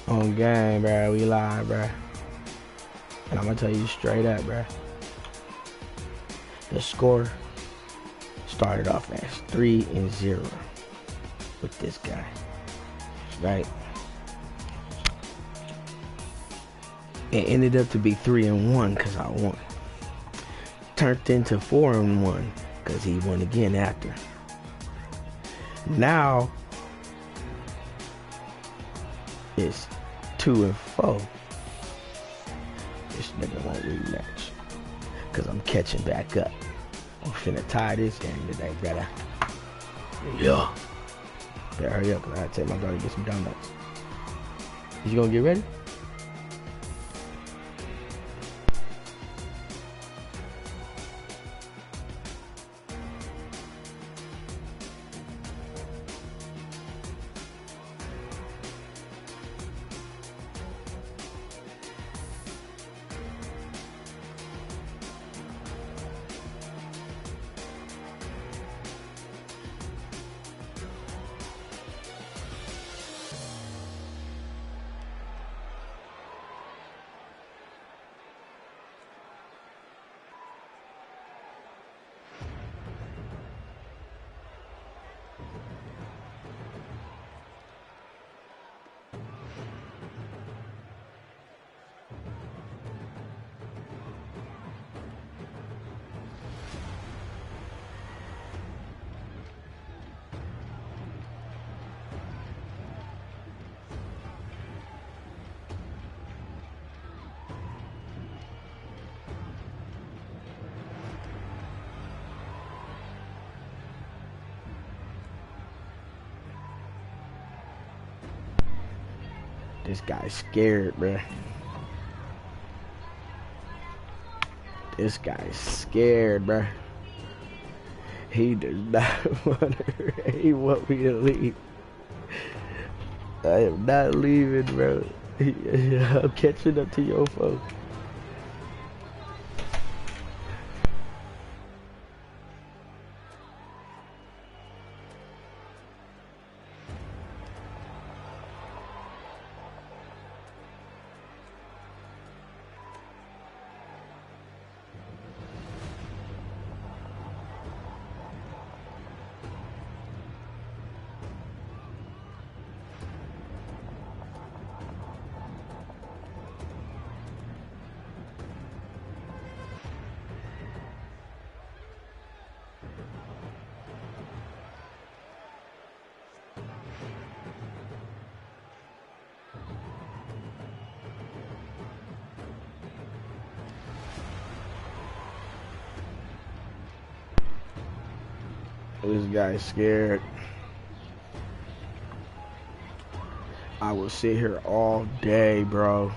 On game, bro. We live, bro. And I'm gonna tell you straight up, bro. The score started off as 3-0 with this guy, right? It ended up to be 3-1 because I won. Turned into 4-1 because he won again after. Now it's 2-4. This nigga won't rematch because I'm catching back up. I'm finna tie this game today, brother. Yeah. Better hurry up because I gotta take my daughter to get some donuts. You gonna get ready? This guy's scared, bruh. This guy's scared, bruh. He does not want to. He want me to leave. I am not leaving, bro. I'm catching up to your folks. This guy's scared. I will sit here all day, bro.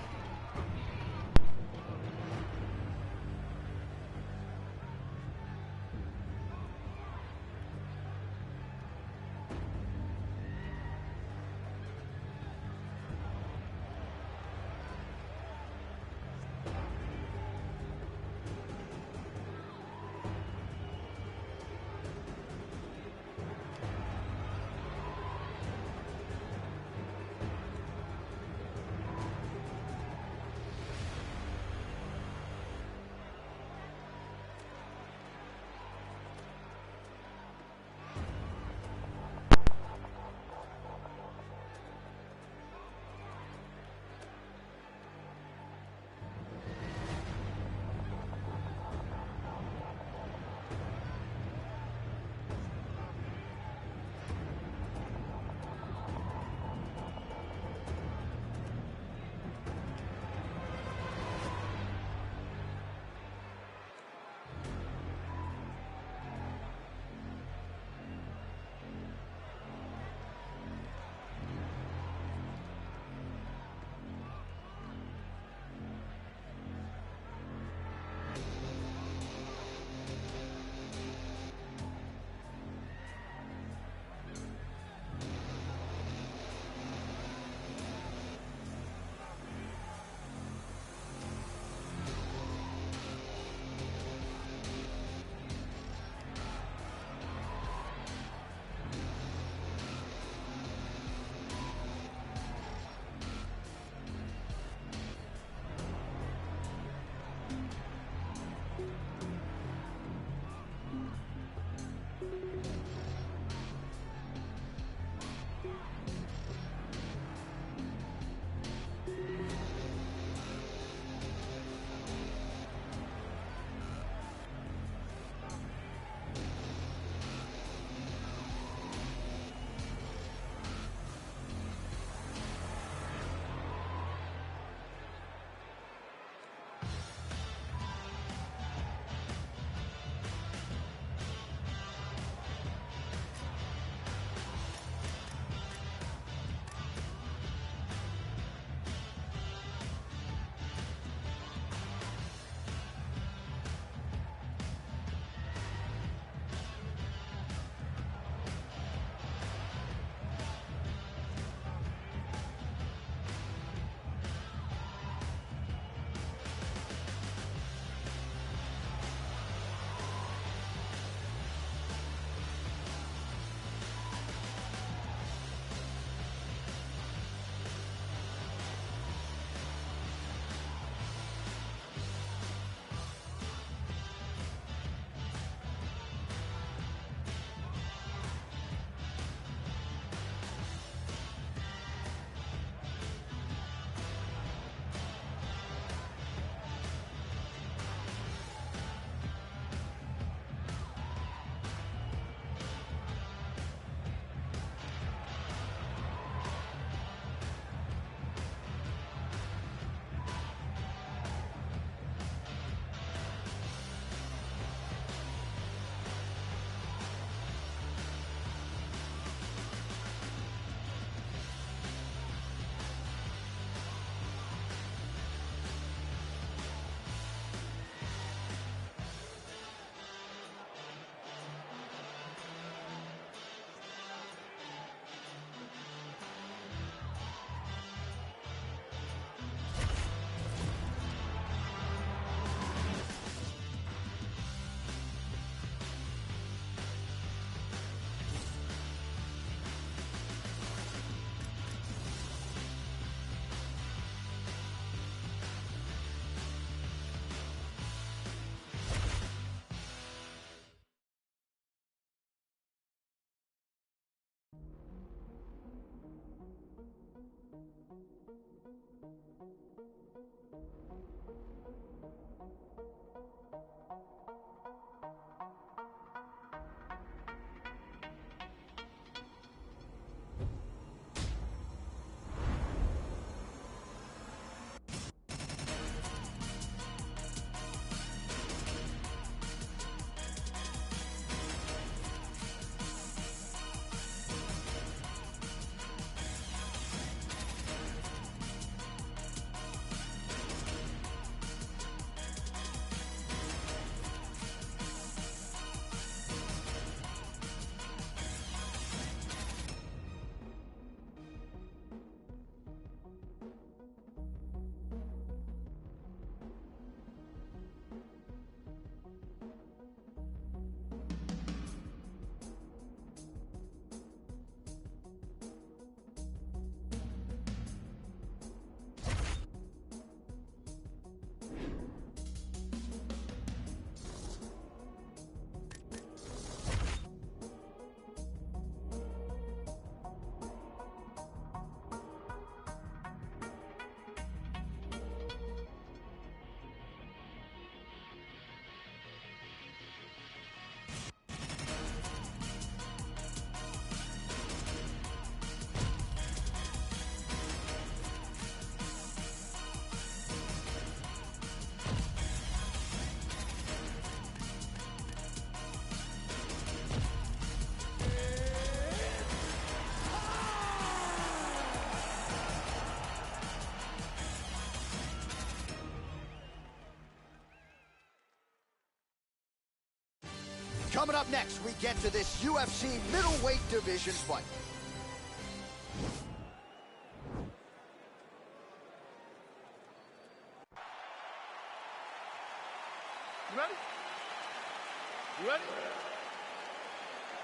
Coming up next, we get to this UFC middleweight division fight. You ready? You ready?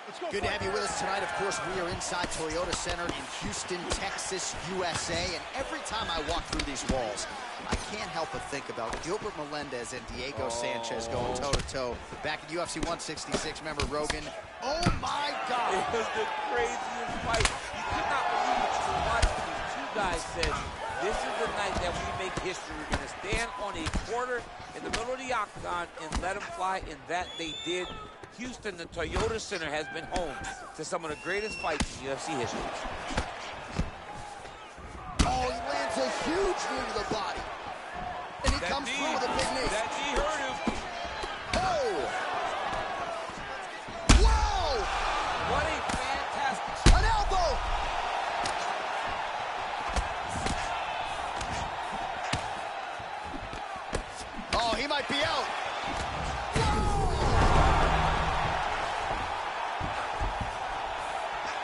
Let's go. Good to have you with us tonight. Of course, we are inside Toyota Center in Houston, Texas, USA. And every time I walk through these walls, I can't help but think about Gilbert Melendez and Diego Sanchez going toe-to-toe. Back in UFC 166, remember Rogan? Oh, my God! It was the craziest fight. You could not believe what you were watching. These two guys said, this is the night that we make history. We're going to stand on a quarter in the middle of the octagon and let them fly, and that they did. Houston, the Toyota Center, has been home to some of the greatest fights in UFC history. Oh, he lands a huge knee to the body. And he comes through with a big knee. That knee hurt him. Oh! Whoa! What a fantastic... An elbow! Oh, he might be out.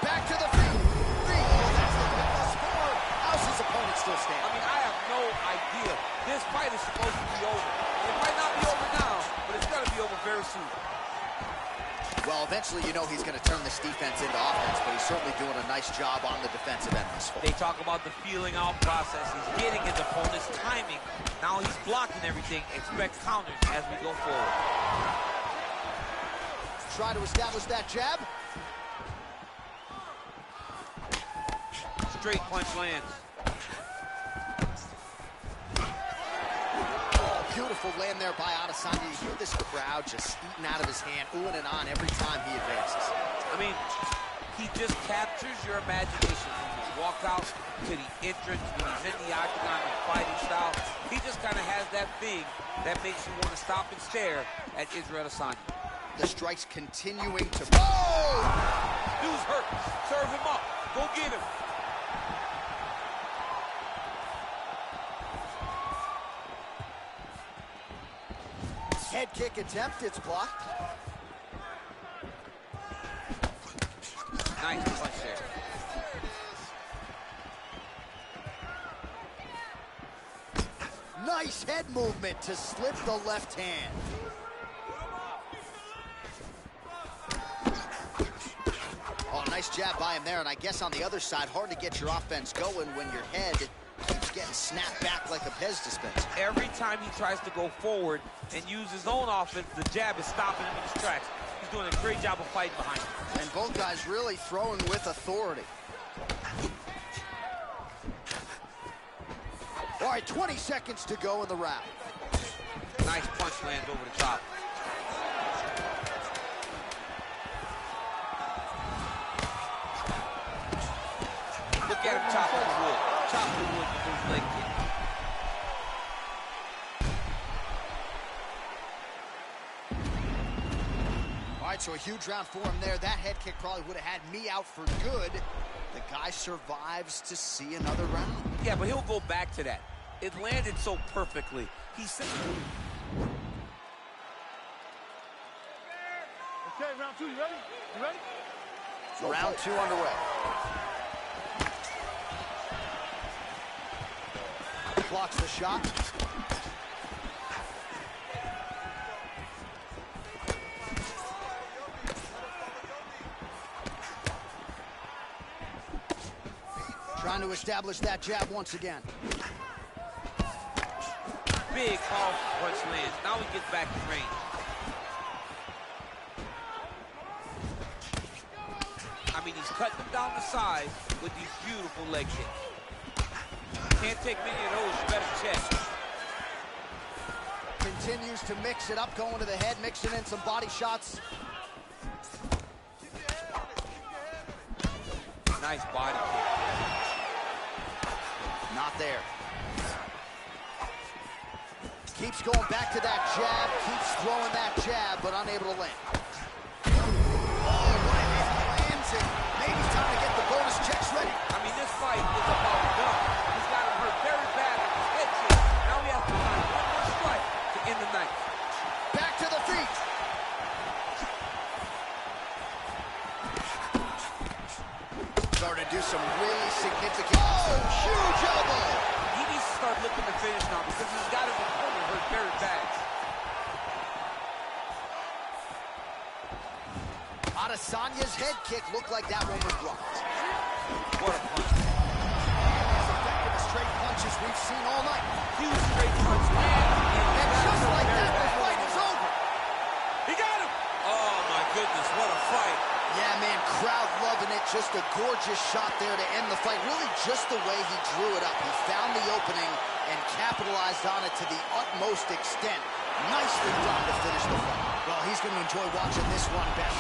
Back to the feet. Oh, that's the score. How's his opponent still standing? I mean, I have no idea. This fight is supposed to be over. It might not be over now, but it's going to be over very soon. Well, eventually, you know he's going to turn this defense into offense, but he's certainly doing a nice job on the defensive end this fight. They talk about the feeling out process. He's getting his opponent's timing. Now he's blocking everything. Expect counters as we go forward. Try to establish that jab. Straight punch lands. Oh, beautiful land there by Adesanya. You hear this crowd just eating out of his hand, oohing and on every time he advances. I mean, he just captures your imagination from his walkout to the entrance, when he's in the octagon, the fighting style. He just kind of has that thing that makes you want to stop and stare at Israel Adesanya. The strikes continuing to... Oh! Dude's hurt. Serve him up. Go get him. Head kick attempt, it's blocked. Nice punch there. Nice head movement to slip the left hand. Oh, nice jab by him there, and I guess on the other side, hard to get your offense going when your head keeps getting snapped back like a Pez dispenser. Every time he tries to go forward and use his own offense, the jab is stopping him in his tracks. He's doing a great job of fighting behind him. And both guys really throwing with authority. All right, 20 seconds to go in the round. Nice punch lands over the top. Look at him chopping the wood. Chop the wood with his leg kick. All right, so a huge round for him there. That head kick probably would have had me out for good. The guy survives to see another round. Yeah, but he'll go back to that. It landed so perfectly. He said... Okay, round two, you ready? You ready? Round two underway. Blocks the shot. Trying to establish that jab once again. Big, powerful punch lands. Now he gets back in range. I mean, he's cutting them down the side with these beautiful leg kicks. Can't take many of those, you better check. Continues to mix it up, going to the head, mixing in some body shots. Nice body kick. Not there. Keeps going back to that jab, keeps throwing that jab, but unable to land. Oh, what a hit lands it. Maybe time to get the bonus checks ready. I mean, this fight is about done. He's got him hurt very bad with his head kick. Now we have to find one more strike to end the night. Back to the feet. significant. Oh, huge elbow. He needs to start looking to finish now because he's got his opponent hurt very bad. Adesanya's head kick looked like that one was blocked. What a punch. As effective as straight punches we've seen all night. Huge straight punch. And just like that, the fight is over. He got him. Oh, my goodness, what a fight. Yeah, man, crowd loving it. Just a gorgeous shot there to end the fight. Really just the way he drew it up. He found the opening and capitalized on it to the utmost extent. Nicely done to finish the fight. Well, he's going to enjoy watching this one best.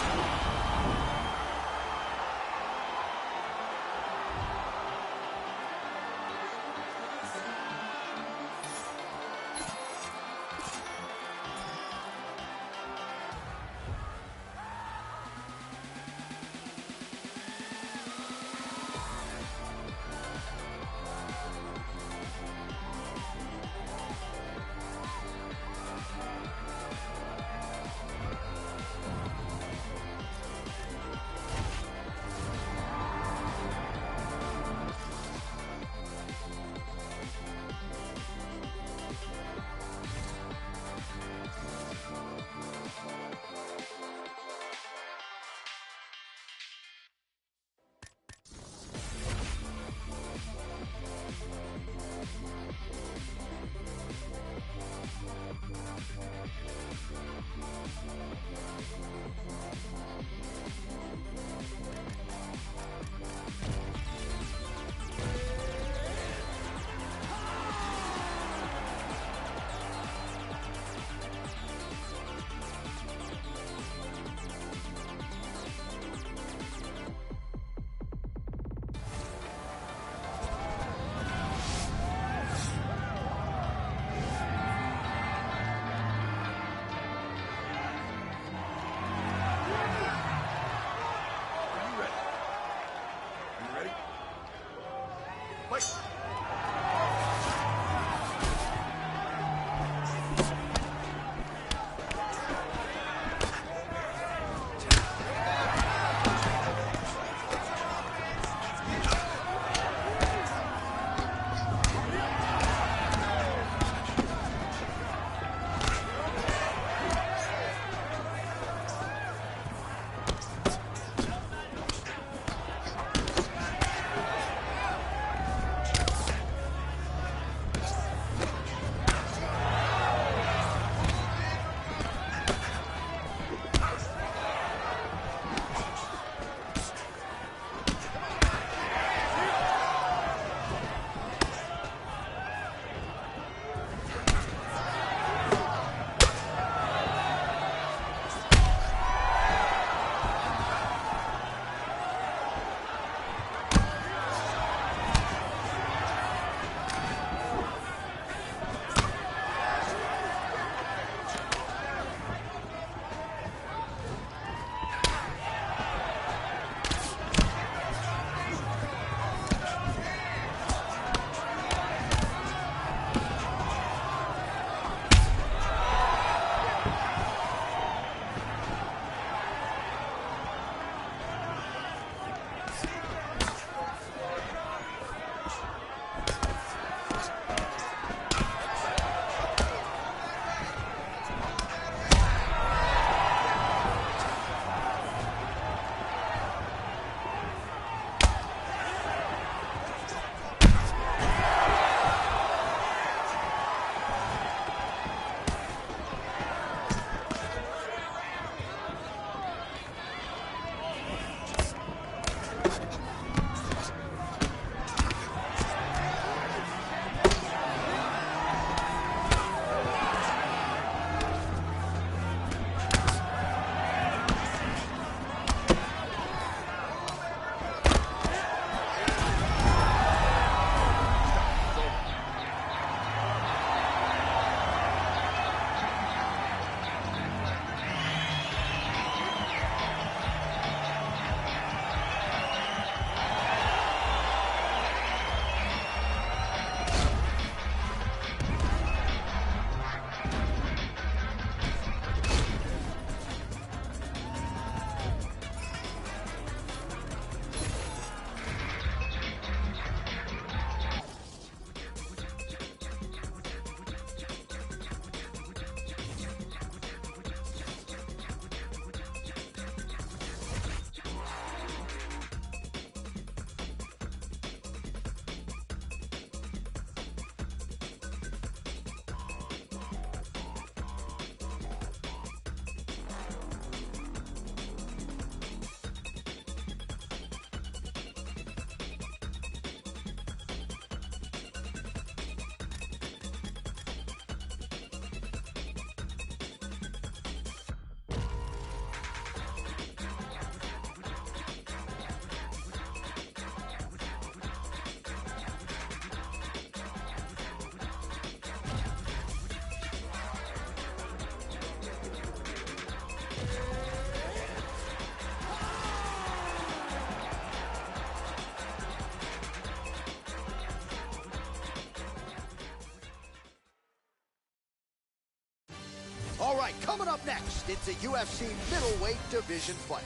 right, coming up next, it's a UFC middleweight division fight.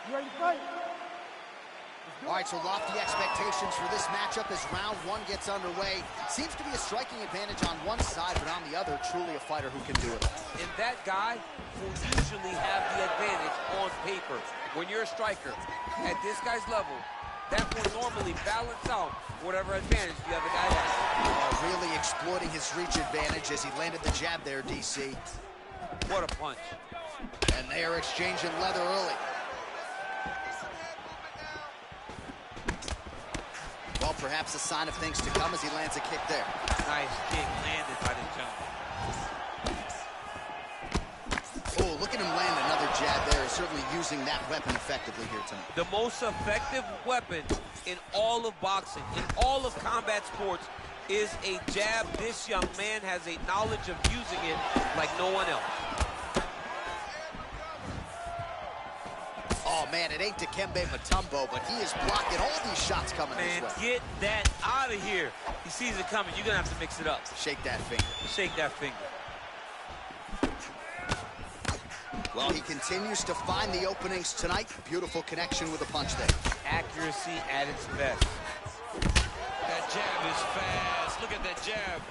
You ready to fight? All right, so lofty expectations for this matchup as round one gets underway. Seems to be a striking advantage on one side, but on the other, truly a fighter who can do it. And that guy will usually have the advantage on paper. When you're a striker, at this guy's level, that will normally balance out whatever advantage the other guy has. Really exploiting his reach advantage as he landed the jab there, DC. What a punch. And they are exchanging leather early. Well, perhaps a sign of things to come as he lands a kick there. Nice kick landed by the jump. Oh, look at him land another jab there. He's certainly using that weapon effectively here tonight. The most effective weapon in all of boxing, in all of combat sports, is a jab. This young man has a knowledge of using it like no one else. Oh, man, it ain't Dikembe Mutombo, but he is blocking all these shots coming Man, this way. get that out of here. He sees it coming. You're going to have to mix it up. Shake that finger. Shake that finger. Well, he continues to find the openings tonight. Beautiful connection with a punch there. Accuracy at its best. That jab is fast. Look at that jab.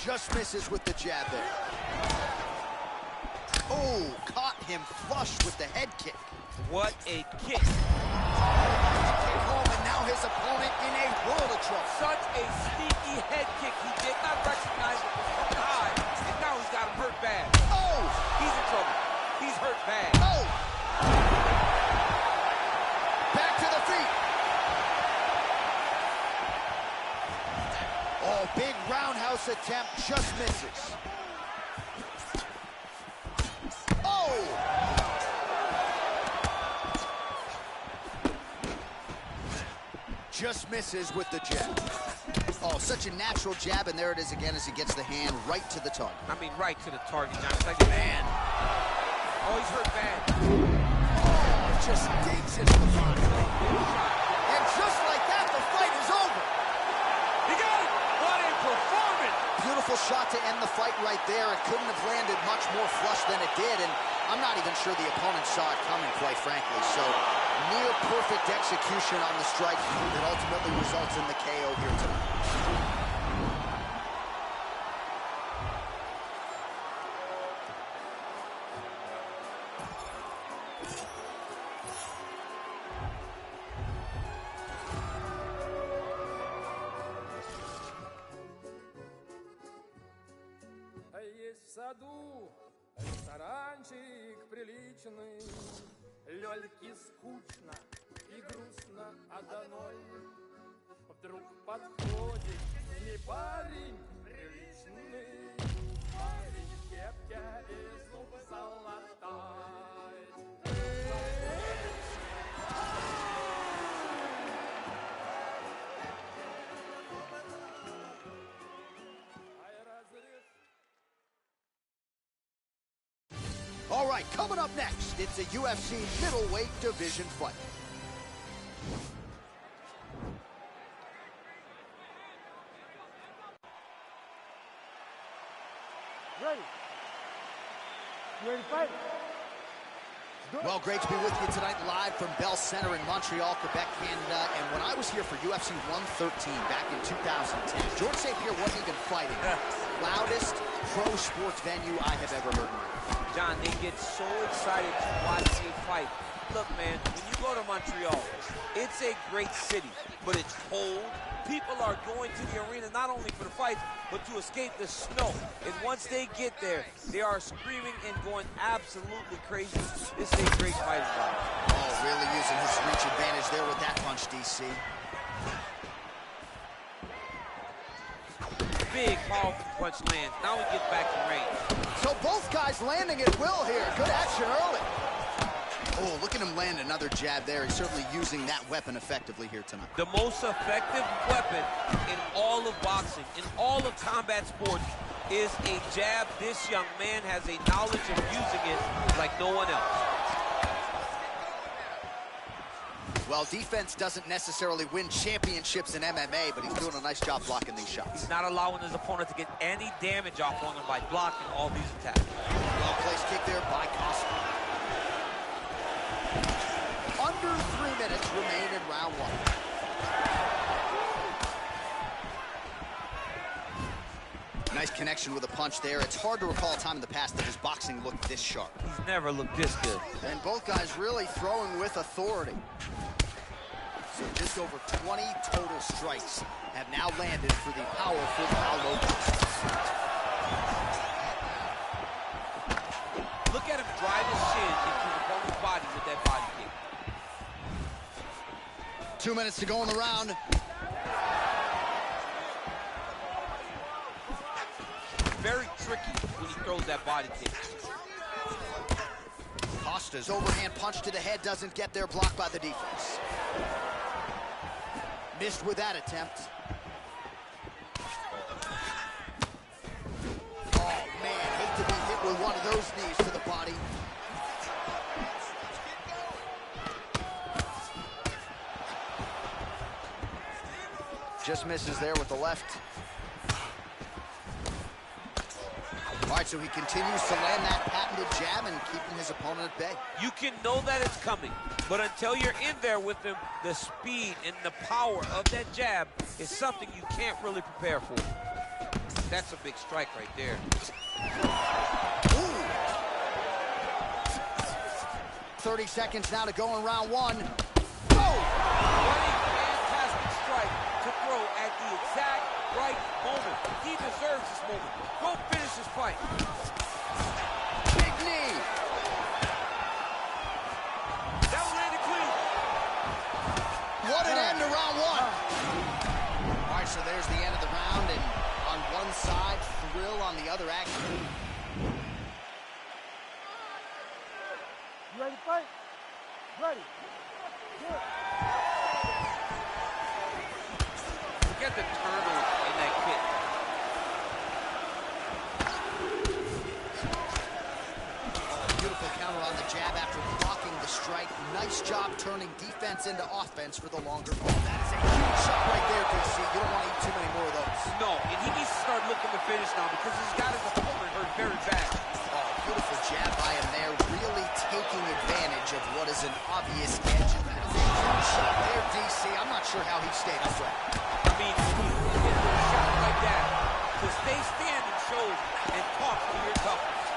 Just misses with the jab there. Oh, caught him flush with the head kick. What a kick. Kick home, and now his opponent in a world of trouble. Such a sneaky head kick. He did not recognize it was coming high, and now he's got him hurt bad. Oh! He's in trouble. He's hurt bad. Oh! Back to the feet. Oh, big roundhouse attempt, just misses. Oh! Just misses with the jab. Oh, such a natural jab, and there it is again as he gets the hand right to the target. I mean, right to the target, John. It's like, man. Oh, he's hurt bad. Oh, just digs into the body. And just like that, the fight is over. He got it. What a performance. Beautiful shot to end the fight right there. It couldn't have landed much more flush than it did, and I'm not even sure the opponent saw it coming, quite frankly. So, near perfect execution on the strike that ultimately results in the KO here tonight. Есть в саду ресторанчик приличный, Лёльке скучно и грустно одной. Вдруг подходит к ней парень приличный, парень в кепке и зуб золотой. All right, coming up next, it's a UFC middleweight division fight. Ready? You ready to fight? Well, great to be with you tonight live from Bell Center in Montreal, Quebec, Canada. And when I was here for UFC 113 back in 2010, George St. Pierre wasn't even fighting. Loudest pro sports venue I have ever heard in my life. John, they get so excited to watch a fight. Look, man, when you go to Montreal, it's a great city, but it's cold. People are going to the arena not only for the fights, but to escape the snow. And once they get there, they are screaming and going absolutely crazy. This is a great fight environment. Oh, really using his reach advantage there with that punch, DC. Big, powerful punch lands. Now we get back to range. So both guys landing at will here. Good action early. Oh, look at him land another jab there. He's certainly using that weapon effectively here tonight. The most effective weapon in all of boxing, in all of combat sports, is a jab. This young man has a knowledge of using it like no one else. Well, defense doesn't necessarily win championships in MMA, but he's doing a nice job blocking these shots. He's not allowing his opponent to get any damage off on him by blocking all these attacks. Well-placed kick there by Costa. Under 3 minutes remain in round one. Nice connection with a punch there. It's hard to recall a time in the past that his boxing looked this sharp. He's never looked this good. And both guys really throwing with authority. So just over 20 total strikes have now landed for the powerful Paulo Costa. Look at him drive his shin into the opponent's body with that body kick. 2 minutes to go in the round. Very tricky when he throws that body kick. Costa's overhand punch to the head doesn't get there, blocked by the defense. Missed with that attempt. Oh, man, hate to be hit with one of those knees to the body. Just misses there with the left. All right, so he continues to land that patented jab and keeping his opponent at bay. You can know that it's coming, but until you're in there with him, the speed and the power of that jab is something you can't really prepare for. That's a big strike right there. Ooh. 30 seconds now to go in round one. Oh! What a fantastic strike to throw at the exact right moment. He deserves this moment. Go finish this fight. Big knee. That one landed clean. What an end to round one. All right, so there's the end of the round, and on one side, thrill, on the other, action. You ready to fight? Ready. Good. Look at the turtle in that kick. Beautiful counter on the jab after blocking the strike. Nice job turning defense into offense for the longer ball. That is a huge shot right there, DC. You don't want to eat too many more of those. No, and he needs to start looking to finish now because he's got his opponent hurt very bad. Oh, beautiful jab by him there, really taking advantage of what is an obvious edge. And that is a huge shot there, DC. I'm not sure how he stayed upright. I mean, you get a shot like that to stay standing shows and talk to your toughness.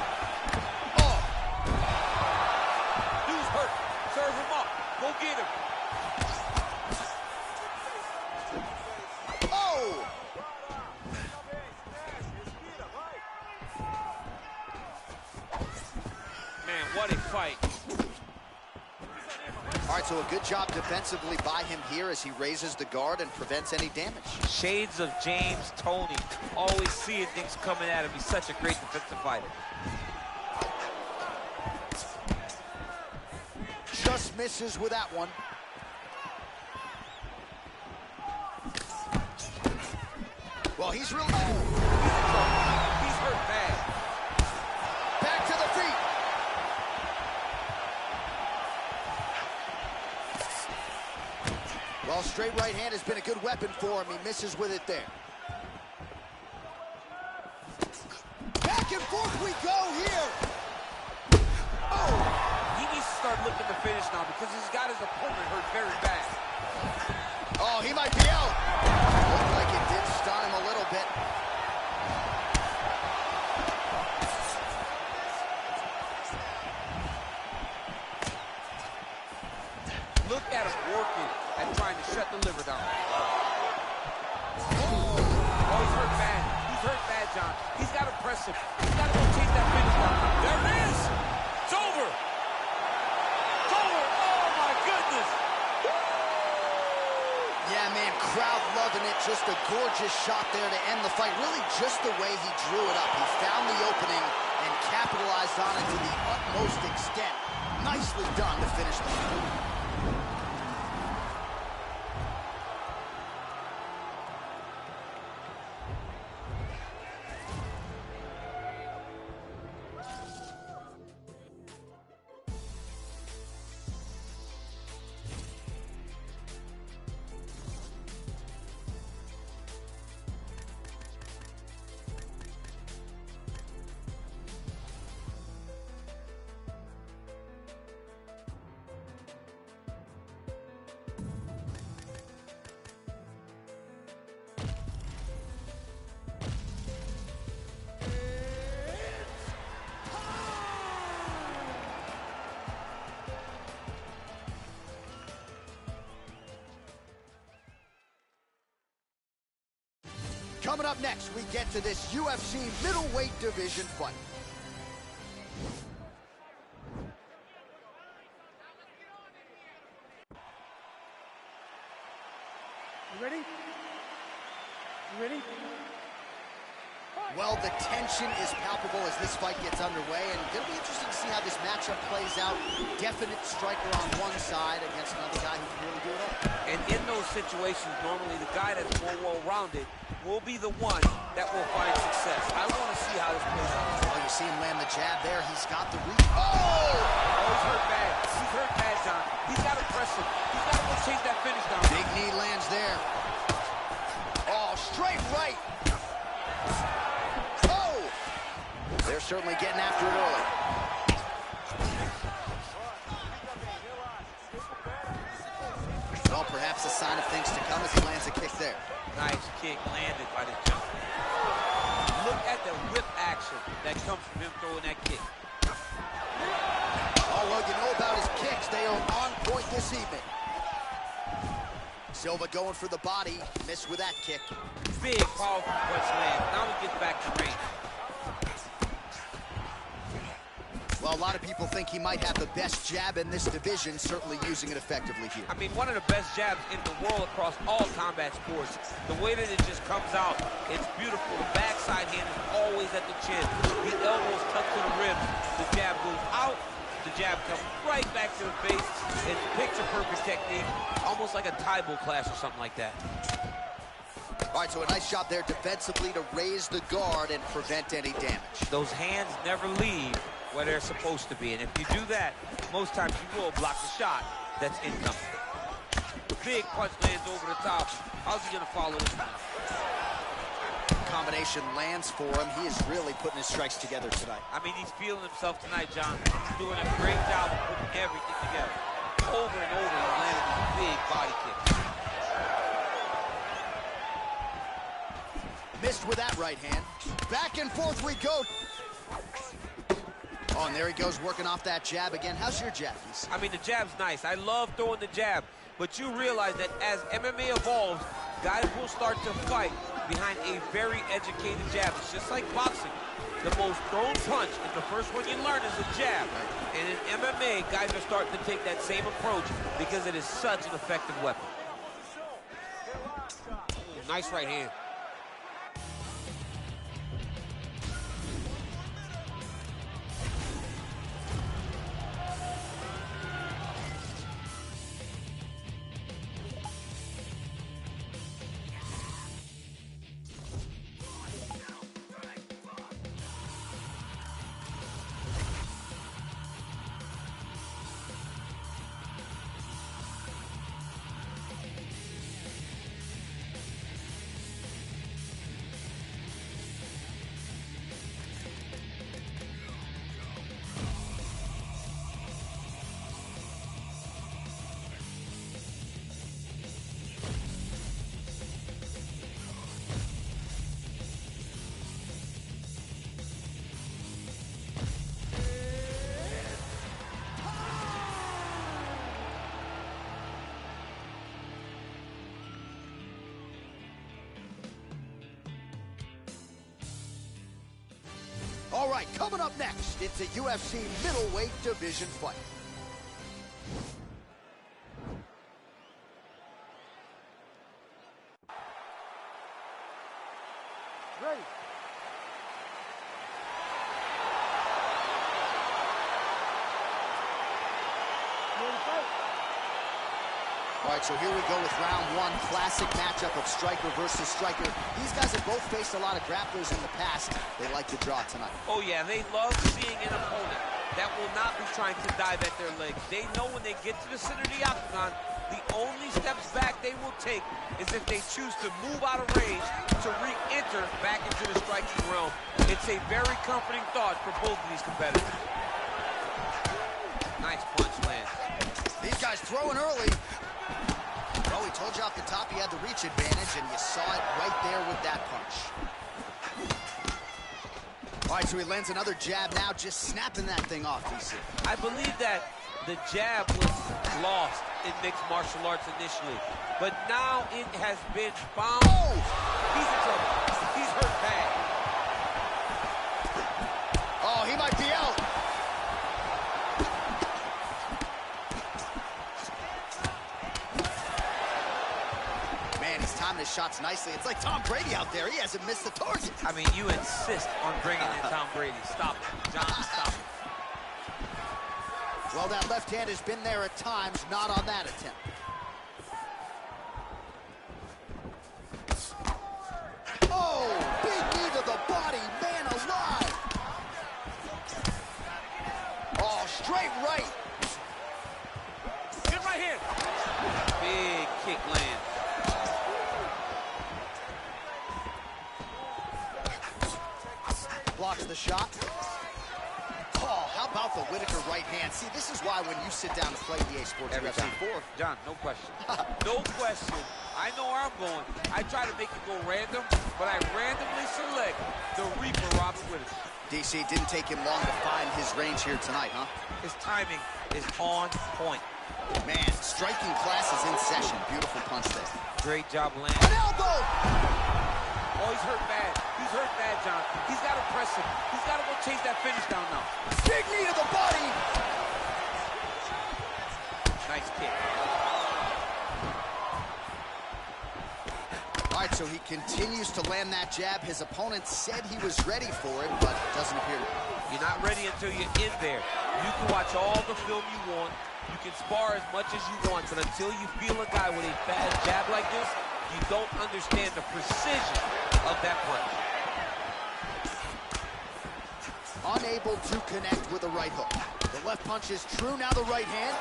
Oh, Dude's hurt. Serve him up. Go get him. oh! Man, what a fight. All right, so a good job defensively by him here as he raises the guard and prevents any damage. Shades of James Toney. Always seeing things coming at him. He's such a great defensive fighter. Just misses with that one. Well, he's really... He's hurt bad. Back to the feet. Well, straight right hand has been a good weapon for him. He misses with it there. Back and forth we go here. Oh! He needs to start looking to finish now because he's got his opponent hurt very bad. Oh, he might be out. Looked like it did stun him a little bit. Look at him working and trying to shut the liver down. Oh, he's hurt bad. He's hurt bad, John. He's got to press him. He's got to go take that finish down. There it is. It's over. It's over. Oh, my goodness. Yeah, man, crowd loving it. Just a gorgeous shot there to end the fight. Really just the way he drew it up. He found the opening and capitalized on it to the utmost extent. Nicely done to finish the fight. Coming up next, we get to this UFC middleweight division fight. You ready? You ready? Well, the tension is palpable as this fight gets underway, and it'll be interesting to see how this matchup plays out. Definite striker on one side against another guy who can really do it all. And in those situations, normally the guy that's more well-rounded will be the one that will find success. I want to see how this plays out. Well, you see him land the jab there. He's got the reach. Oh! He's hurt bad. He's hurt bad, John. He's got to press him. He's got to go chase that finish down. Big knee lands there. Oh, straight right. Oh! They're certainly getting after it early. Well, perhaps a sign of things to come as he lands a kick there. Nice kick landed by the jump. Look at the whip action that comes from him throwing that kick. Oh, well, you know about his kicks. They are on point this evening. Silva going for the body. Missed with that kick. Big, powerful punch land. Now he gets back to range. Well, a lot of people think he might have the best jab in this division, certainly using it effectively here. I mean, one of the best jabs in the world across all combat sports. The way that it just comes out, it's beautiful. The backside hand is always at the chin. The elbows tucked to the ribs. The jab goes out. The jab comes right back to the face. It's picture-perfect technique, almost like a Taibo clash or something like that. All right, so a nice job there defensively to raise the guard and prevent any damage. Those hands never leave where they're supposed to be, and if you do that, most times you will block the shot that's incoming. The big punch lands over the top. How's he gonna follow this one? Combination lands for him. He is really putting his strikes together tonight. I mean, he's feeling himself tonight, John. He's doing a great job of putting everything together. Over and over, he's landing these big body kicks. Missed with that right hand. Back and forth we go. Oh, and there he goes, working off that jab again. How's your jab, Keith? I mean, the jab's nice. I love throwing the jab, but you realize that as MMA evolves, guys will start to fight behind a very educated jab. It's just like boxing. The most thrown punch is the first one you learn is a jab. And in MMA, guys are starting to take that same approach because it is such an effective weapon. Nice right hand. All right, coming up next, it's a UFC middleweight division fight. Ready? You ready to fight? All right, so here we go with round one. Classic matchup of striker versus striker. These guys have both faced a lot of grapplers in the past. They like to draw tonight. Oh, yeah, they love seeing an opponent that will not be trying to dive at their legs. They know when they get to the center of the octagon, the only steps back they will take is if they choose to move out of range to re-enter back into the striking realm. It's a very comforting thought for both of these competitors. Nice punch lands. These guys throwing early. Well, we told you off the top he had the reach advantage, and you saw it right there with that punch. All right, so he lands another jab now, just snapping that thing off, DC. I believe that the jab was lost in mixed martial arts initially, but now it has been found. Oh! He's in trouble. shots nicely. It's like Tom Brady out there. He hasn't missed the target. I mean, you insist on bringing in Tom Brady. Stop it, John, stop it. Well, that left hand has been there at times, not on that attempt. Oh, big knee to the body, man alive. Oh, straight right. Good right hand. Big kick land. Blocks the shot. Oh, how about the Whitaker right hand? See, this is why when you sit down to play DA Sports UFC4. John, no question. No question. I know where I'm going. I try to make it go random, but I randomly select the Reaper, Robert Whitaker. DC, didn't take him long to find his range here tonight, huh? His timing is on point. Man, striking class is in session. Beautiful punch there. Great job landing. An elbow! Oh, he's hurt bad. He's hurt bad, John. He's got to press him. He's got to go chase that finish down now. Big knee to the body! Nice kick. All right, so he continues to land that jab. His opponent said he was ready for it, but doesn't appear to be. You're not ready until you're in there. You can watch all the film you want. You can spar as much as you want, but until you feel a guy with a fast jab like this, you don't understand the precision of that punch. Unable to connect with a right hook. The left punch is true, now the right hand.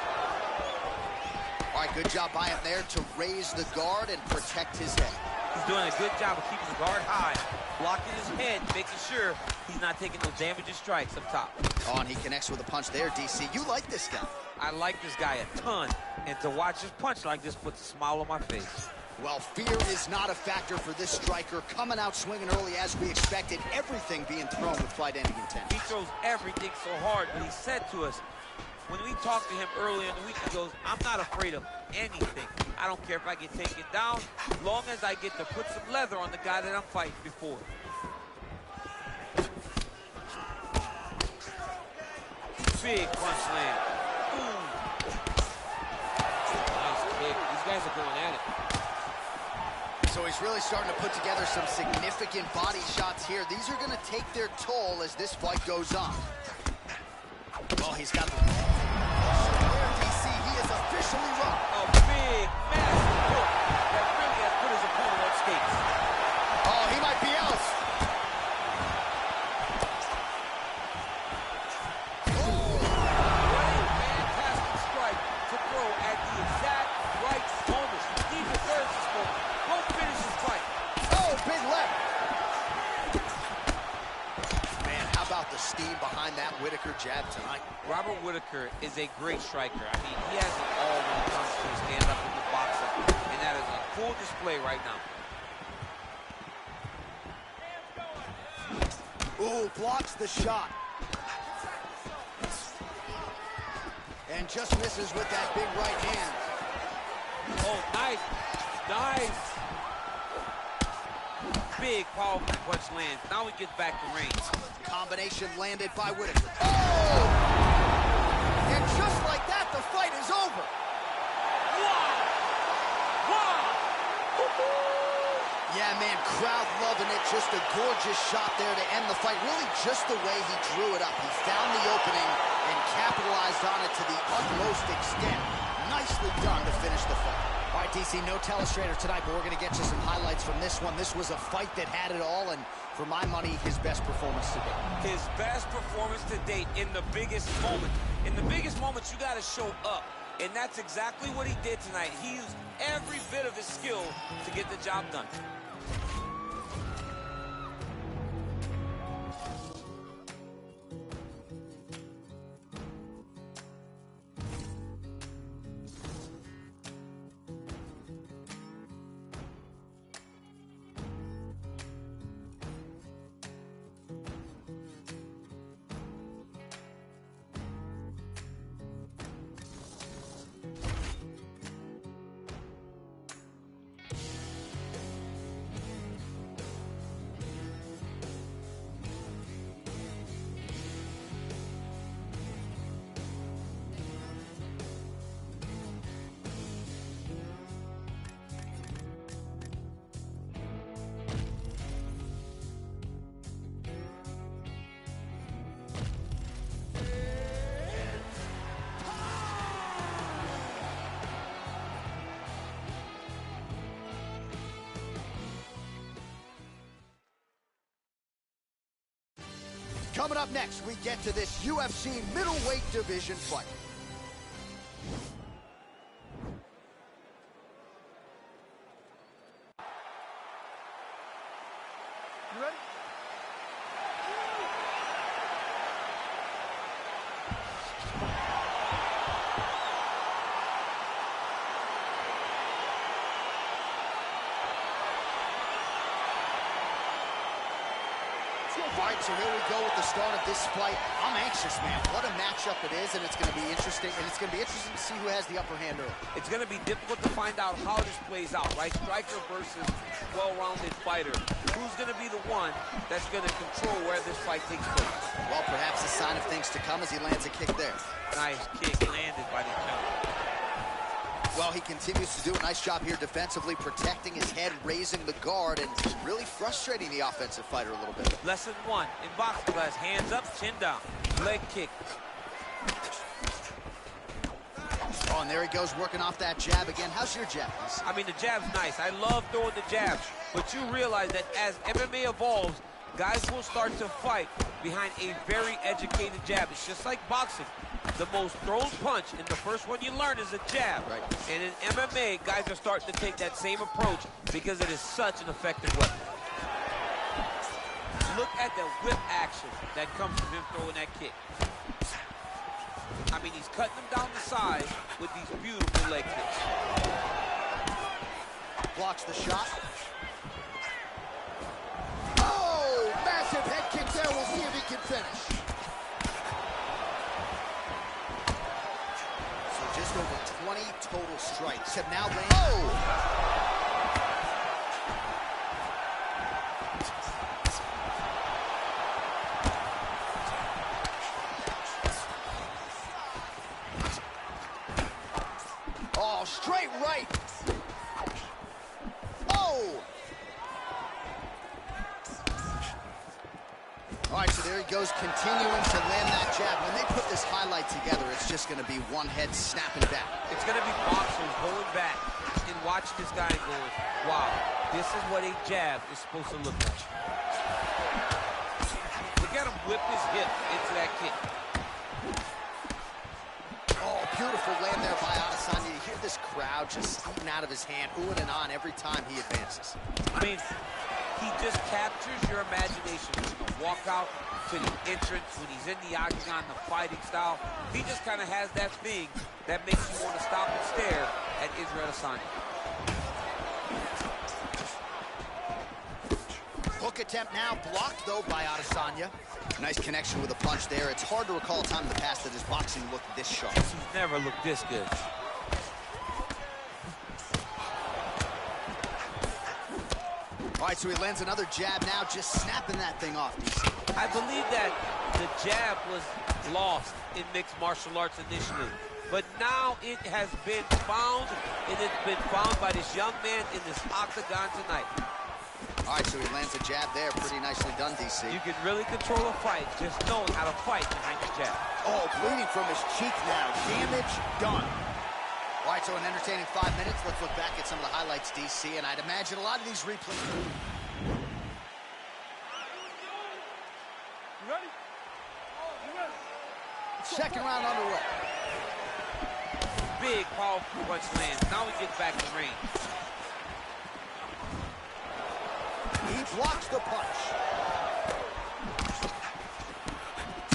All right, good job by him there to raise the guard and protect his head. He's doing a good job of keeping the guard high, blocking his head, making sure he's not taking those damaging strikes up top. Oh, and he connects with a punch there, DC. You like this guy. I like this guy a ton, and to watch his punch like this puts a smile on my face. Well, fear is not a factor for this striker. Coming out swinging early as we expected. Everything being thrown with fight-ending intent. He throws everything so hard, but he said to us, when we talked to him earlier in the week, he goes, I'm not afraid of anything. I don't care if I get taken down, as long as I get to put some leather on the guy that I'm fighting before. Big punch land. Ooh. Nice kick. These guys are going at it. So he's really starting to put together some significant body shots here. These are going to take their toll as this fight goes on. Well, he's got the... There, DC, he is officially rocked. A big, massive hook that really has put his opponent on skates. Oh, he might be out. Oh, what a fantastic strike to throw at the exact right moment. He deserves this moment. Go finish his fight. Oh, big left. Man, how about the steam behind that Whitaker jab tonight? Robert Whitaker is a great striker. I mean, he has it all when it comes to stand up in the boxing, and that is on full display right now. Ooh, blocks the shot. And just misses with that big right hand. Oh, nice. Nice. Big, powerful punch lands. Now he gets back to range. Combination landed by Whitaker. Oh! And just like that, the fight is over. Wow! Wow! Yeah, man, crowd loving it. Just a gorgeous shot there to end the fight. Really just the way he drew it up. He found the opening and capitalized on it to the utmost extent. Nicely done to finish the fight. All right, DC, no telestrator tonight, but we're going to get you some highlights from this one. This was a fight that had it all, and for my money, his best performance to date. His best performance to date in the biggest moment. In the biggest moments, you got to show up. And that's exactly what he did tonight. He used every bit of his skill to get the job done. Coming up next, we get to this UFC middleweight division fight. You ready? All right, so here we go with the start of this fight. I'm anxious, man. What a matchup it is, and it's going to be interesting. And it's going to be interesting to see who has the upper hand early. It's going to be difficult to find out how this plays out, right? Striker versus well-rounded fighter. Who's going to be the one that's going to control where this fight takes place? Well, perhaps a sign of things to come as he lands a kick there. Nice kick landed by the counter. Well, he continues to do a nice job here defensively, protecting his head, raising the guard, and really frustrating the offensive fighter a little bit. Lesson 1 in boxing class: hands up, chin down, leg kick. Oh, and there he goes, working off that jab again. How's your jab? I mean, the jab's nice. I love throwing the jab, but you realize that as MMA evolves, guys will start to fight behind a very educated jab. It's just like boxing. The most thrown punch, and the first one you learn is a jab. Right. And in MMA, guys are starting to take that same approach because it is such an effective weapon. Look at the whip action that comes from him throwing that kick. I mean, he's cutting them down the side with these beautiful leg kicks. Blocks the shot. Oh, massive head kick there. We'll see if he can finish. Just over 20 total strikes have now landed. Oh! Oh, straight right. Oh! All right, so there he goes, continuing to land that jab. When they put this highlight together, it's just going to be one head snapping back. It's going to be boxers going back and watching this guy and going, wow, this is what a jab is supposed to look like. Look at him whip his hip into that kick. Oh, beautiful land there by Adesanya. You hear this crowd just eating out of his hand, oohing and on every time he advances. I mean, he just captures your imagination from the walkout to the entrance, when he's in the octagon, the fighting style. He just kind of has that thing that makes you want to stop and stare at Israel Adesanya. Hook attempt now, blocked though by Adesanya. Nice connection with a punch there. It's hard to recall a time in the past that his boxing looked this sharp. He's never looked this good. All right, so he lands another jab now, just snapping that thing off. I believe that the jab was lost in mixed martial arts initially, but now it has been found, and it's been found by this young man in this octagon tonight. All right, so he lands a jab there. Pretty nicely done, DC. You can really control a fight just knowing how to fight behind the jab. Oh, bleeding from his cheek now. Damage done. All right, so an entertaining 5 minutes. Let's look back at some of the highlights, DC, and I'd imagine a lot of these replays. You ready? You ready? Second round underway. Big, powerful punch lands. Now we get back in range. He blocks the punch.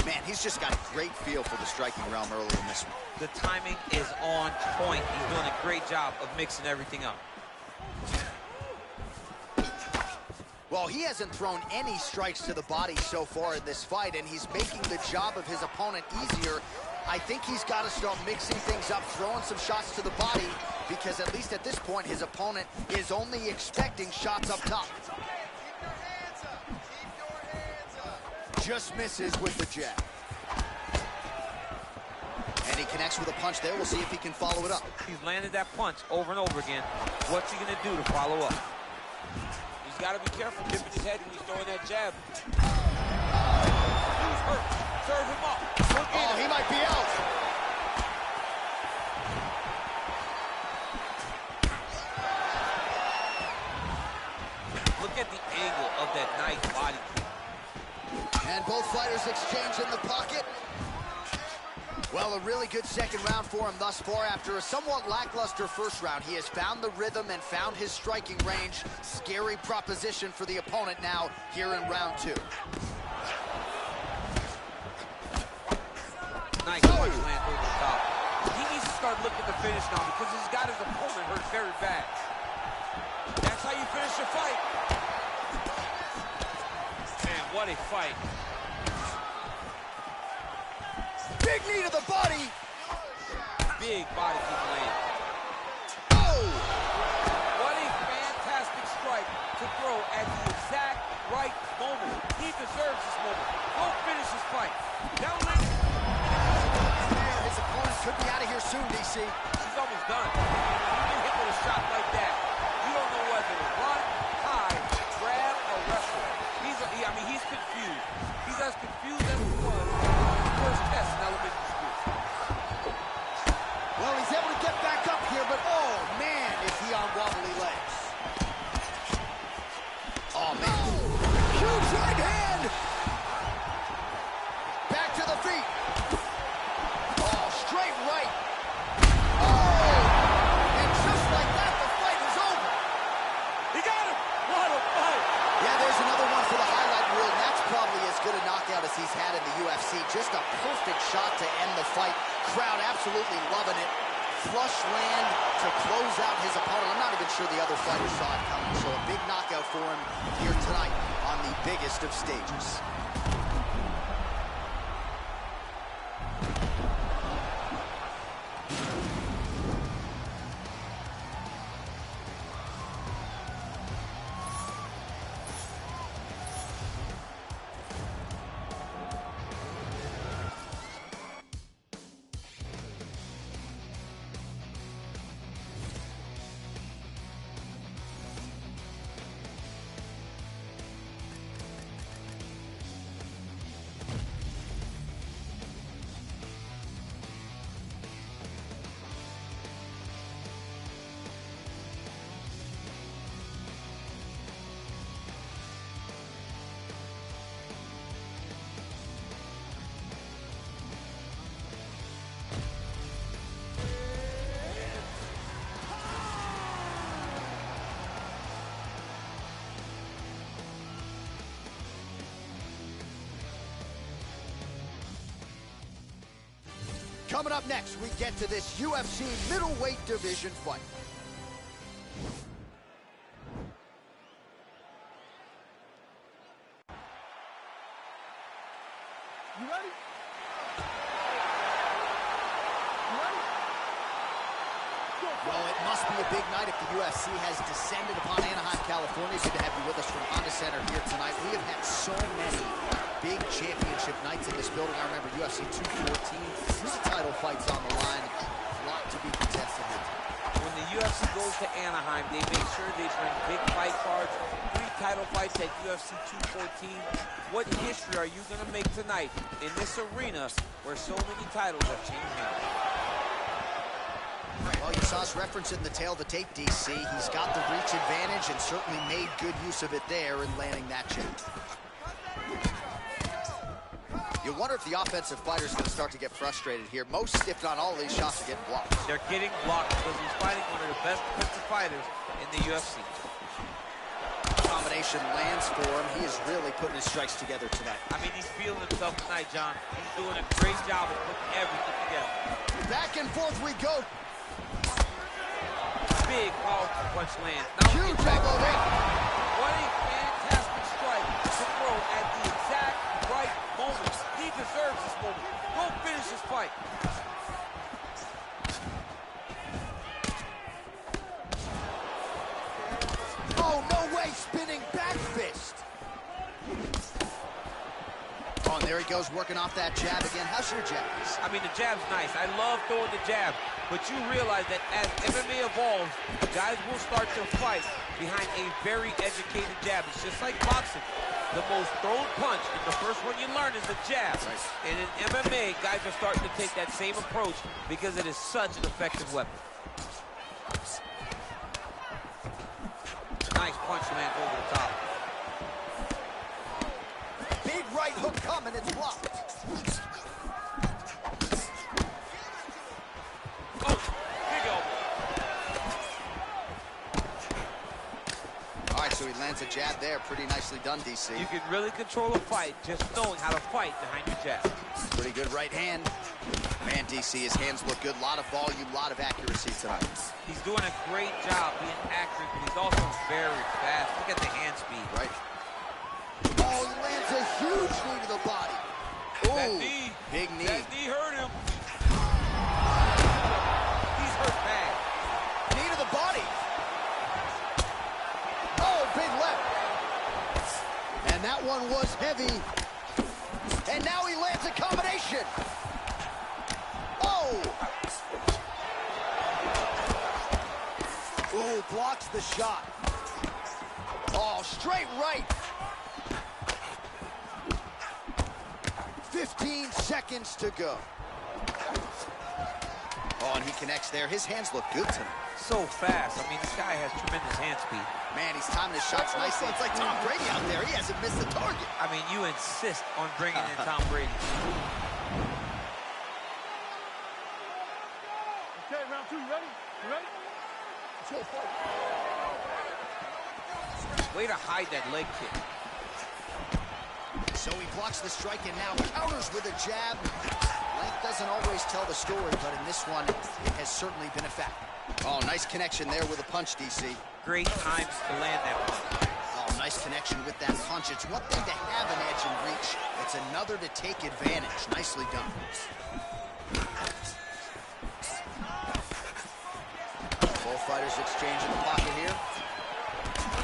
Man, he's just got a great feel for the striking realm early in this one. The timing is on point. He's doing a great job of mixing everything up. Well, he hasn't thrown any strikes to the body so far in this fight, and he's making the job of his opponent easier. I think he's got to start mixing things up, throwing some shots to the body, because at least at this point, his opponent is only expecting shots up top. Just misses with the jab. And he connects with a punch there. We'll see if he can follow it up. He's landed that punch over and over again. What's he going to do to follow up? He's got to be careful tipping his head when he's throwing that jab. He's hurt. Serve him up. Oh, he might be out. Look at the angle of that nice body kick. And both fighters exchange in the pocket. Well, a really good second round for him thus far. After a somewhat lackluster first round, he has found the rhythm and found his striking range. Scary proposition for the opponent now here in round 2. Nice punch land over the top. He needs to start looking to finish now because he's got his opponent hurt very bad. That's how you finish a fight. Man, what a fight. Big knee to the body. Big body kick land. Oh! What a fantastic strike to throw at the exact right moment. He deserves this moment. Go finish his fight. Down lane. His opponent could be out of here soon, DC. He's almost done. When you get hit with a shot like that, you don't know whether to run, hide, grab, or wrestle. He's confused. He's as confused as he was in the first test in elementary school. Well, he's able to get back up here, but oh man, is he on wobbly legs. Oh man. Huge right hand! Back to the feet. Oh, straight right. Oh! And just like that, the fight is over. He got him! What a fight! Yeah, there's another one for the highlight reel, and that's probably as good a knockout as he's had in the UFC. Just a perfect shot to end the fight. Crowd absolutely loving it. Flush land to close out his opponent. I'm not even sure the other fighters saw it coming, so a big knockout for him here tonight on the biggest of stages. Coming up next, we get to this UFC middleweight division fight. You ready? Well, it must be a big night if the UFC has descended upon Anaheim, California. Good to have you with us from Honda Center here tonight. We have had so many big championship nights in this building. I remember UFC4, three title fights on the line. A lot to be contested here. When the UFC goes to Anaheim, they make sure they bring big fight cards, 3 title fights at UFC 214. What history are you going to make tonight in this arena where so many titles have changed hands? Well, you saw us referencing the tail of the tape, DC. He's got the reach advantage and certainly made good use of it there in landing that jab. You wonder if the offensive fighter is going to start to get frustrated here. Most, if not all, of these shots are getting blocked. They're getting blocked because he's fighting one of the best defensive fighters in the UFC. Combination lands for him. He is really putting his strikes together tonight. I mean, he's feeling himself tonight, John. He's doing a great job of putting everything together. Back and forth we go. Big, powerful punch lands. Now huge elbow there. What a fantastic strike to throw at the exact right moment. He deserves this moment. Go finish his fight. Oh, no way, spinning back fist. Oh, and there he goes, working off that jab again. How's your jab? I mean, the jab's nice. I love throwing the jab. But you realize that as MMA evolves, guys will start to fight behind a very educated jab. It's just like boxing. The most thrown punch, and the first one you learn is the jab. Right. And in MMA, guys are starting to take that same approach because it is such an effective weapon. Nice punch lands over the top. Big right right hook coming, it's blocked. Oh, big elbow. All right, so he lands a jab there. Pretty nicely done, DC. You can really control a fight just knowing how to fight behind your jab. Pretty good right hand. Man, DC, his hands look good. A lot of volume, a lot of accuracy tonight. He's doing a great job being accurate, but he's also very fast. Look at the hand speed. Right. Oh, he lands a huge knee to the body. That Ooh, knee. big knee. That knee hurt him. He's hurt bad. Knee to the body. Oh, big left. And that one was heavy. And now he lands a combination. Oh! Ooh, blocks the shot. Oh, straight right. 15 seconds to go. Oh, and he connects there. His hands look good tonight. So fast. I mean, this guy has tremendous hand speed. Man, he's timing his shots nicely. It's like Tom Brady out there. He hasn't missed the target. I mean, you insist on bringing in Tom Brady. Okay, round two, you ready? You ready? Let's go, fight. Way to hide that leg kick. So he blocks the strike and now counters with a jab. Length doesn't always tell the story, but in this one, it has certainly been a fact. Oh, nice connection there with a punch, DC. Great times to land that one. Oh, nice connection with that punch. It's one thing to have an edge and reach. It's another to take advantage. Nicely done. Both fighters exchange in the pocket here.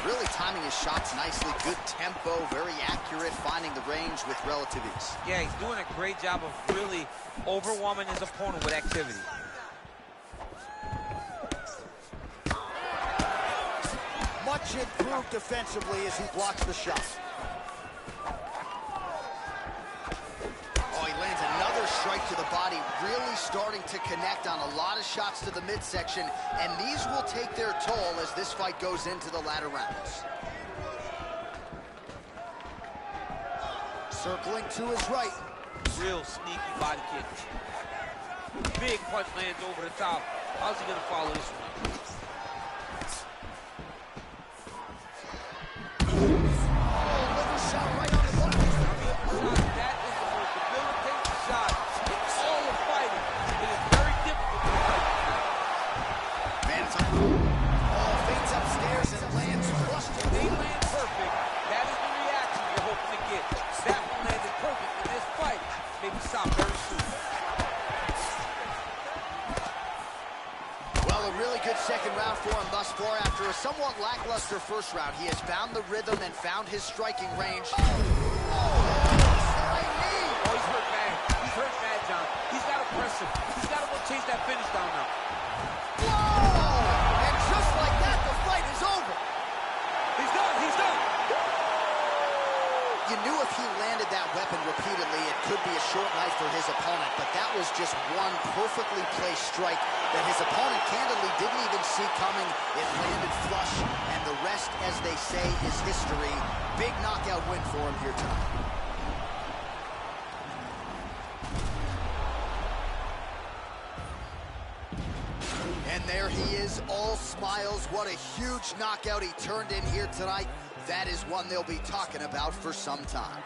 Really timing his shots nicely. Good tempo, very accurate, finding the range with relative ease. Yeah, he's doing a great job of really overwhelming his opponent with activity. Much improved defensively as he blocks the shot. Oh, he lands another strike to the body, really starting to connect on a lot of shots to the midsection, and these will take their toll as this fight goes into the latter rounds. Circling to his right. Real sneaky body kick. Big punch lands over the top. How's he gonna follow this one? Shot right on the button. That is the most debilitating shot in all of fighting. It is very difficult to fight. Man, it's up. Oh, fades upstairs and lands flush to They the land perfect. That is the reaction you're hoping to get. That one landed perfect in this fight. Maybe stop very soon. Well, a really good second round for him thus far. After a somewhat lackluster first round, he has found the rhythm and found his striking range. Oh, he's hurt bad. He's hurt bad, John. He's got to press him. He's got to go chase that finish down now. Whoa! And just like that, the fight is over. He's done. He's done. You knew if he landed that weapon repeatedly, it could be a short night for his opponent, but that was just one perfectly placed strike that his opponent candidly didn't even see coming. It landed flush, and the rest, as they say, is history. Big knockout win for him here tonight. And there he is, all smiles. What a huge knockout he turned in here tonight. That is one they'll be talking about for some time.